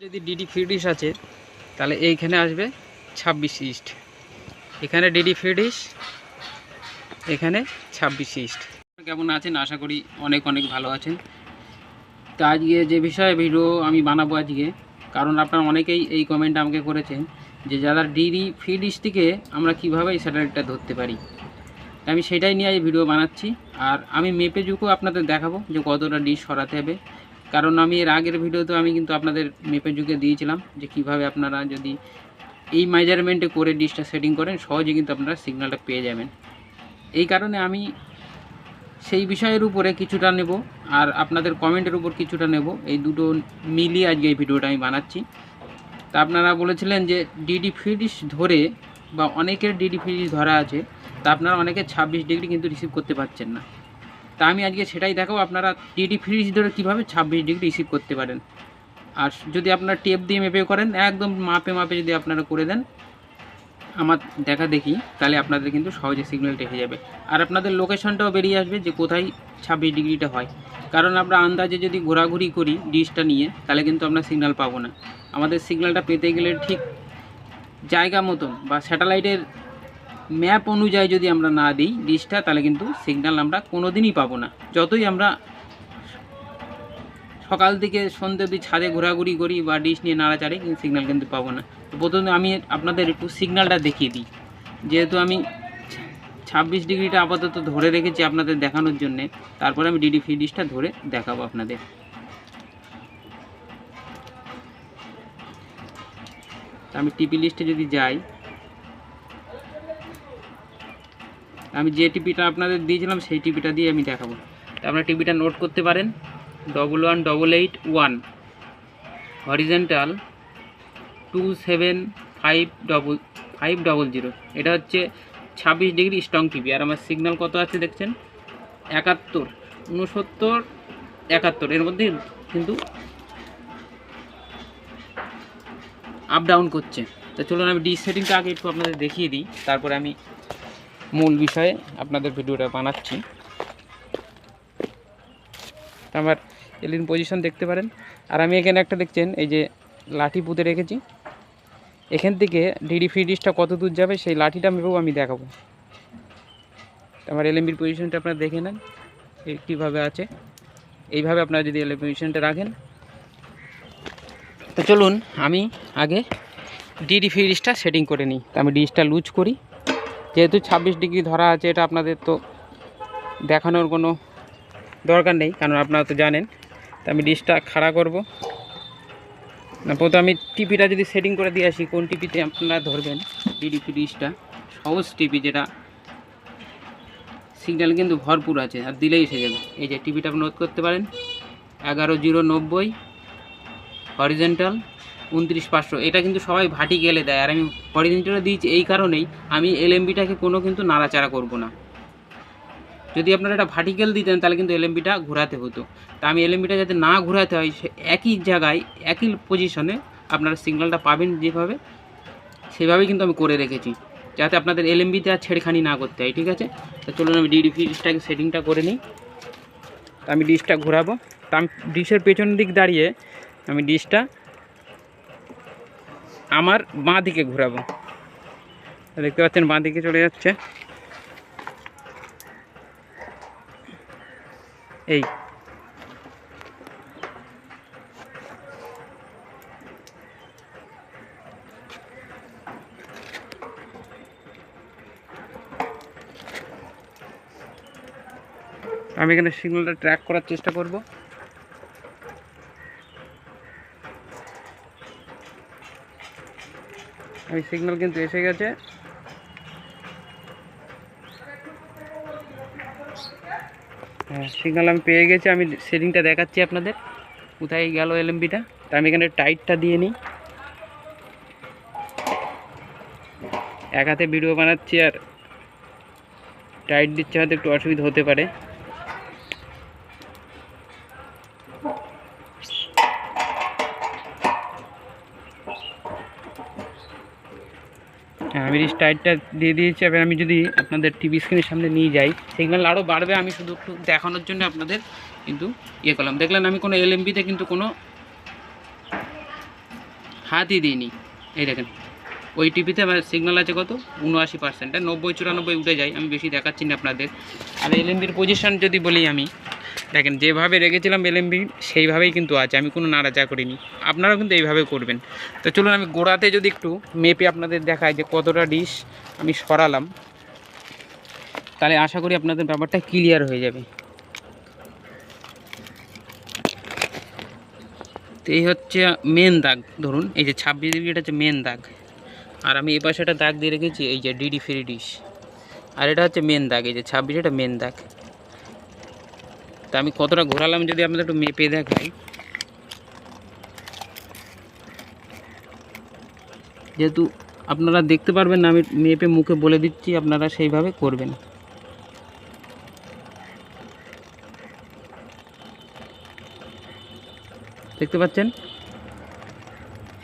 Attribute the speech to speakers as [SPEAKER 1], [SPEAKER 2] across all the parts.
[SPEAKER 1] যদি DD free dish আছে তাহলে এইখানে আসবে 26 ইস্ট, এখানে ডিডি ফ্রি ডিশ, এখানে 26 ইস্ট। কেমন আছেন? আশা করি অনেক অনেক ভালো আছেন। তো আজকে যে বিষয়ে ভিডিও আমি বানাবো আজকে, কারণ আপনারা অনেকেই এই কমেন্ট আমাকে করেছেন যে যারা ডিডি ফ্রি ডিশ থেকে আমরা কীভাবে এই স্যাটেলাইটটা ধরতে পারি। আমি সেটাই নিয়ে আজ ভিডিও বানাচ্ছি। আর আমি মেপে যুগও আপনাদের দেখাবো যে কতটা ডিশ সরাতে হবে, কারণ আমি এর আগের ভিডিওতে আমি কিন্তু আপনাদের মেপে যুগে দিয়েছিলাম যে কিভাবে আপনারা যদি এই মেজারমেন্টে করে ডিশটা সেটিং করেন সহজে কিন্তু আপনারা সিগন্যালটা পেয়ে যাবেন। এই কারণে আমি সেই বিষয়ের উপরে কিছুটা নেব আর আপনাদের কমেন্টের উপর কিছুটা নেব, এই দুটো মিলিয়ে আজকে এই ভিডিওটা আমি বানাচ্ছি। তা আপনারা বলেছিলেন যে ডিডি ফ্রি ডিশ ধরে বা অনেকের ডিডি ফ্রি ডিশ ধরা আছে, তা আপনারা অনেকে 26 ডিগ্রি কিন্তু রিসিভ করতে পারছেন না। তা আমি আজকে সেটাই দেখাবো আপনারা ডিডি ফ্রি ডিশ ধরে কীভাবে 26 ডিগ্রি রিসিভ করতে পারেন। আর যদি আপনারা টেপ দিয়ে মেপে করেন, একদম মাপে মাপে যদি আপনারা করে দেন আমার দেখা দেখি, তাহলে আপনাদের কিন্তু সহজে সিগন্যালটা এসে যাবে। আর আপনাদের লোকেশনটাও বেরিয়ে আসবে যে কোথায় 26 ডিগ্রিটা হয়। কারণ আমরা আন্দাজে যদি ঘোরাঘুরি করি ডিশটা নিয়ে, তাহলে কিন্তু আমরা সিগন্যাল পাবো না। আমাদের সিগন্যালটা পেতে গেলে ঠিক জায়গা মতন বা স্যাটেলাইটের ম্যাপ অনুযায়ী যদি আমরা না দিই ডিশটা, তাহলে কিন্তু সিগন্যাল আমরা কোনো দিনই পাবো না। যতই আমরা সকাল থেকে সন্ধ্যে অবধি ছাদে ঘোরাঘুরি করি বা ডিশ নিয়ে নাড়াচাড়ি, কিন্তু সিগন্যাল কিন্তু পাবো না। তো প্রথমে আমি আপনাদের একটু সিগন্যালটা দেখিয়ে দিই। যেহেতু আমি 26 ডিগ্রিটা আপাতত ধরে রেখেছি আপনাদের দেখানোর জন্যে, তারপরে আমি ডিডি ফ্রি ডিশটা ধরে দেখাবো আপনাদের। আমি টিপি লিস্টে যদি যাই, আমি যে টিপিটা আপনাদের দিয়েছিলাম সেই টিপিটা দিয়ে আমি দেখাবো। তো আপনারা টিপিটা নোট করতে পারেন 11881 হরিজেন্টাল 27500। এটা হচ্ছে 26 ডিগ্রি স্ট্রং টিপি। আর আমার সিগন্যাল কত আছে দেখছেন, 71, 69, 71, এর মধ্যে কিন্তু আপ ডাউন করছে। তো চলুন আমি ডিশ সেটিংটা আগে একটু আপনাদের দেখিয়ে দিই, তারপরে আমি মূল বিষয়ে আপনাদের ভিডিওটা বানাচ্ছি। আমার এলিন পজিশন দেখতে পারেন। আর আমি এখানে একটা দেখছেন এই যে লাঠি পুঁতে রেখেছি, এখান থেকে ডিডি ফ্রি ডিশটা কত দূর যাবে সেই লাঠিটা মেপেও আমি দেখাবো। আমার এলএমবির পজিশনটা আপনারা দেখে নেন কীভাবে আছে। এইভাবে আপনারা যদি এলএমবি পজিশনটা রাখেন, তো চলুন আমি আগে ডিডি ফ্রি ডিশটা সেটিং করে নিই। তো আমি ডিশটা লুজ করি, যেহেতু 26 ডিগ্রি ধরা আছে এটা আপনাদের তো দেখানোর কোনো দরকার নেই, কারণ আপনারা তো জানেন। তো আমি ডিশটা খাড়া করব না, প্রথমে আমি টিপিটা যদি সেটিং করে দিয়ে আসি কোন টিপিতে আপনারা ধরবেন ডিডি ফ্রি ডিশটা। সহজ টিপি, যেটা সিগন্যাল কিন্তু ভরপুর আছে আর দিলেই এসে যাবে। এই যে টিপিটা আপনি নোট করতে পারেন 11090 হরিজেন্টাল 29500। এটা কিন্তু সবাই ভার্টিক্যালে দেয়, আর আমি হরিজেন্টালে দিয়েছি এই কারণেই আমি এলএমবিটাকে কোনো কিন্তু নাড়াচাড়া করব না। যদি আপনারা এটা ভার্টিক্যাল দিতেন তাহলে কিন্তু এলএমবিটা ঘোরাতে হতো। তা আমি এলএমবিটা যাতে না ঘোরাতে হয়, একই জায়গায় একই পজিশনে আপনারা সিগন্যালটা পাবেন যেভাবে, সেভাবেই কিন্তু আমি করে রেখেছি, যাতে আপনাদের এলএমবিতে আর ছেড়খানি না করতে হয়। ঠিক আছে, তো চলুন আমি ডিডি ফ্রি ডিশটাকে সেটিংটা করে নিই। আমি ডিশটা ঘোরাবো। তা আমি ডিশের পেছন দিক দাঁড়িয়ে আমি ডিশটা আমার বাঁ দিকে ঘোরাবো। দেখতে পাচ্ছেন বাঁ দিকে চলে যাচ্ছে। এই আমি এখানে সিগন্যালটা ট্র্যাক করার চেষ্টা করব। আমি সিগন্যাল কিন্তু এসে গেছে। হ্যাঁ, সিগন্যাল আমি পেয়ে গেছি। আমি সেটিংটা দেখাচ্ছি আপনাদের কোথায় গেল এলএমবিটা। তা আমি এখানে টাইটটা দিয়ে নিই। এক হাতে ভিডিও বানাচ্ছি আর টাইট দিচ্ছে, হয়তো একটু অসুবিধা হতে পারে। আমি টাইটটা দিয়ে দিয়েছি। এবার আমি যদি আপনাদের টিভি স্ক্রিনের সামনে নিয়ে যাই, সিগন্যাল আরও বাড়বে। আমি শুধু একটু দেখানোর জন্য আপনাদের কিন্তু করলাম। দেখলেন আমি কোনো এলএমবিতে কিন্তু কোনো হাতই দিইনি। এই দেখেন ওই টিভিতে আমার সিগন্যাল আছে কত 79%, 90-94 উঠে যায়, আমি বেশি দেখাচ্ছি না আপনাদের। আর এলএমবির পজিশন যদি বলি আমি, দেখেন যেভাবে রেখেছিলাম এলএমবি সেইভাবেই কিন্তু আছে, আমি কোনো নাড়াচাড়া করিনি। আপনারাও কিন্তু এইভাবে করবেন। তো চলুন আমি গোড়াতে যদি একটু মেপে আপনাদের দেখাই যে কতটা ডিশ আমি সরালাম, তাহলে আশা করি আপনাদের ব্যাপারটা ক্লিয়ার হয়ে যাবে। তো এই হচ্ছে মেন দাগ, ধরুন এই যে 26 ডিগ্রি, এটা হচ্ছে মেন দাগ। আর আমি এই পাশে একটা দাগ দিয়ে রেখেছি এই যে ডিডি ফ্রি ডিশ, আর এটা হচ্ছে মেন দাগ, এই যে 26, এটা মেন দাগ। তা আমি কতটা ঘোরালাম যদি আপনাদের একটু মেপে দেখাই, যেহেতু আপনারা দেখতে পারবেন না, আমি মেপে মুখে বলে দিচ্ছি, আপনারা সেইভাবে করবেন। দেখতে পাচ্ছেন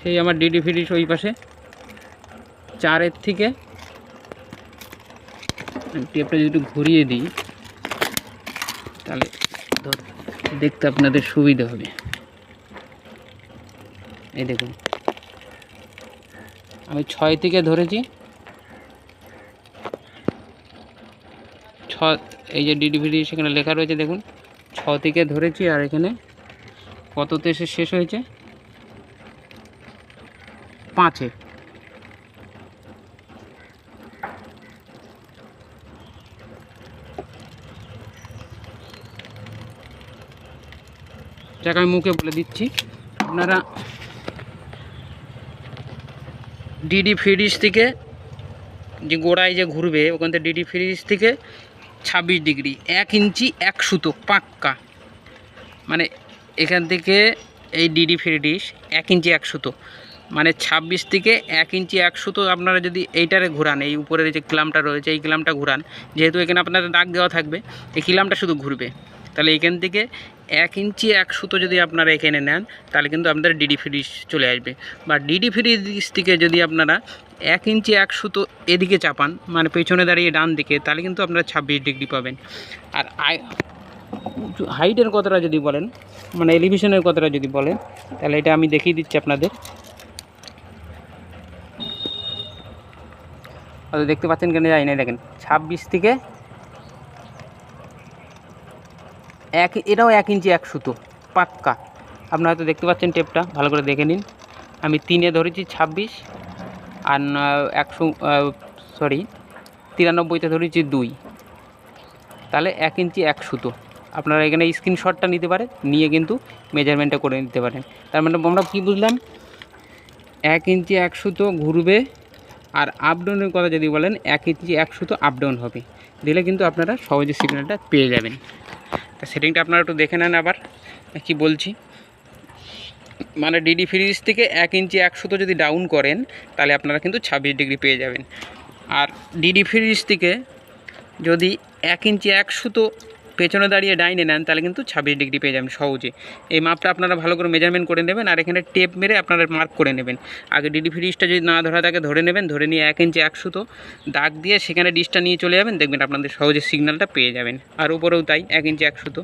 [SPEAKER 1] সেই আমার ডিডি ফিডিশ ওই পাশে 4-এর থেকে টেপটা যদি একটু ঘুরিয়ে দিই তাহলে দেখতে আপনাদের সুবিধা হবে। এই দেখুন আমি 6 থেকে ধরেছি, 6, এই যে ডিডি ফিডিশ সেখানে লেখা রয়েছে দেখুন, 6 থেকে ধরেছি। আর এখানে কততে এসে শেষ হয়েছে 5-এ। যাকে আমি মুখে বলে দিচ্ছি, আপনারা ডিডি ফ্রিজ থেকে যে গোড়ায় যে ঘুরবে ওখান থেকে ডিডি ফ্রিজ থেকে 26 ডিগ্রি 1 ইঞ্চি 1 সুতো পাক্কা, মানে এখান থেকে এই ডিডি ফ্রিজ 1 ইঞ্চি 1 সুতো, মানে 26 থেকে 1 ইঞ্চি 1 সুতো আপনারা যদি এইটারে ঘুরান, এই উপরের যে কিলামটা রয়েছে এই কিলামটা ঘুরান, যেহেতু এখানে আপনাদের দাগ দেওয়া থাকবে, এই কিলামটা শুধু ঘুরবে, তাহলে এখান থেকে 1 ইঞ্চি 1 সুতো যদি আপনারা এখানে নেন তাহলে কিন্তু আপনাদের ডিডি ফ্রিজ চলে আসবে। বা ডিডি ফ্রিজ থেকে যদি আপনারা 1 ইঞ্চি 1 সুতো এদিকে চাপান, মানে পেছনে দাঁড়িয়ে ডান দিকে, তাহলে কিন্তু আপনারা 26 ডিগ্রি পাবেন। আর হাইটের কথাটা যদি বলেন, মানে এলিভেশনের কথাটা যদি বলেন, তাহলে এটা আমি দেখিয়ে দিচ্ছি আপনাদের। হয়তো দেখতে পাচ্ছেন কেন জানি না, দেখেন 26 থেকে 1, এটাও 1 ইঞ্চি 1 সুতো পাক্কা। আপনারা হয়তো দেখতে পাচ্ছেন, টেপটা ভালো করে দেখে নিন। আমি 3-এ ধরেছি 26, আর 93-তে ধরেছি 2, তাহলে 1 ইঞ্চি 1 সুতো। আপনারা এখানে স্ক্রিনশটটা নিতে পারেন, নিয়ে কিন্তু মেজারমেন্টটা করে নিতে পারেন। তার মানে আমরা কী বুঝলাম, 1 ইঞ্চি 1 সুতো ঘুরবে। আর আপডাউনের কথা যদি বলেন, 1 ইঞ্চি 1 সুতো আপডাউন হবে, দিলে কিন্তু আপনারা সহজে সিগন্যালটা পেয়ে যাবেন। তা সেটিংটা আপনারা একটু দেখে নেন আবার কি বলছি। মানে ডিডি ফ্রিজ থেকে 1 ইঞ্চি 1 সুতো যদি ডাউন করেন তাহলে আপনারা কিন্তু 26 ডিগ্রি পেয়ে যাবেন। আর ডিডি ফ্রিজ থেকে যদি 1 ইঞ্চি 1 সুতো পেছনে দাঁড়িয়ে ডাইনে নেন তাহলে কিন্তু 26 ডিগ্রি পেয়ে যাবেন সহজে। এই মাপটা আপনারা ভালো করে মেজারমেন্ট করে নেবেন, আর এখানে টেপ মেরে আপনারা মার্ক করে নেবেন। আগে ডিডি ফ্রিজটা যদি না ধরা থাকে ধরে নেবেন, ধরে নিয়ে 1 ইঞ্চি 1 সুতো দাগ দিয়ে সেখানে ডিশটা নিয়ে চলে যাবেন, দেখবেন আপনাদের সহজে সিগন্যালটা পেয়ে যাবেন। আর উপরেও তাই 1 ইঞ্চি 1 সুতো।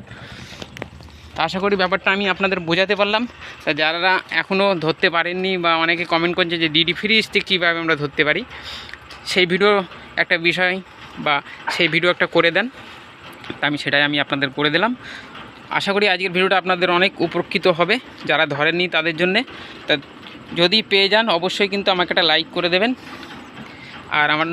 [SPEAKER 1] আশা করি ব্যাপারটা আমি আপনাদের বোঝাতে পারলাম। তা যারা এখনও ধরতে পারেননি, বা অনেকে কমেন্ট করছে যে ডিডি ফ্রিজ থেকে কীভাবে আমরা ধরতে পারি, সেই ভিডিও একটা বিষয় বা সেই ভিডিও একটা করে দেন, তা আমি সেটাই আপনাদের করে দিলাম। আশা করি আজকের ভিডিওটা আপনাদের অনেক উপকৃত হবে, যারা ধরেননি তাদের জন্যে। তা যদি পেয়ে যান অবশ্যই কিন্তু আমাকে একটা লাইক করে দেবেন। আর আমার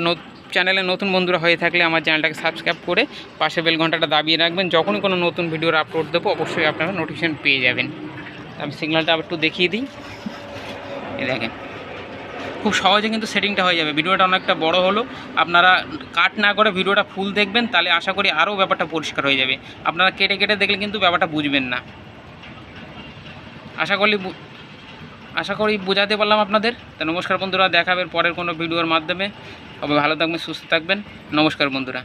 [SPEAKER 1] চ্যানেলে নতুন বন্ধুরা হয়ে থাকলে আমার চ্যানেলটাকে সাবস্ক্রাইব করে পাশে বেল ঘন্টাটা দাবিয়ে রাখবেন, যখনই কোনো নতুন ভিডিওর আপলোড দেবো অবশ্যই আপনারা নোটিফিকেশন পেয়ে যাবেন। আমি সিগন্যালটা আবার একটু দেখিয়ে দিই, এই দেখেন খুব সহজে কিন্তু সেটিংটা হয়ে যাবে। ভিডিওটা অনেকটা বড় হলো, আপনারা কাট না করে ভিডিওটা ফুল দেখবেন, তাহলে আশা করি আরও ব্যাপারটা পরিষ্কার হয়ে যাবে। আপনারা কেটে কেটে দেখলে কিন্তু ব্যাপারটা বুঝবেন না। আশা করি বোঝাতে পারলাম আপনাদের। তা নমস্কার বন্ধুরা, দেখাবেন পরের কোনো ভিডিওর মাধ্যমে। তবে ভালো থাকবেন, সুস্থ থাকবেন। নমস্কার বন্ধুরা।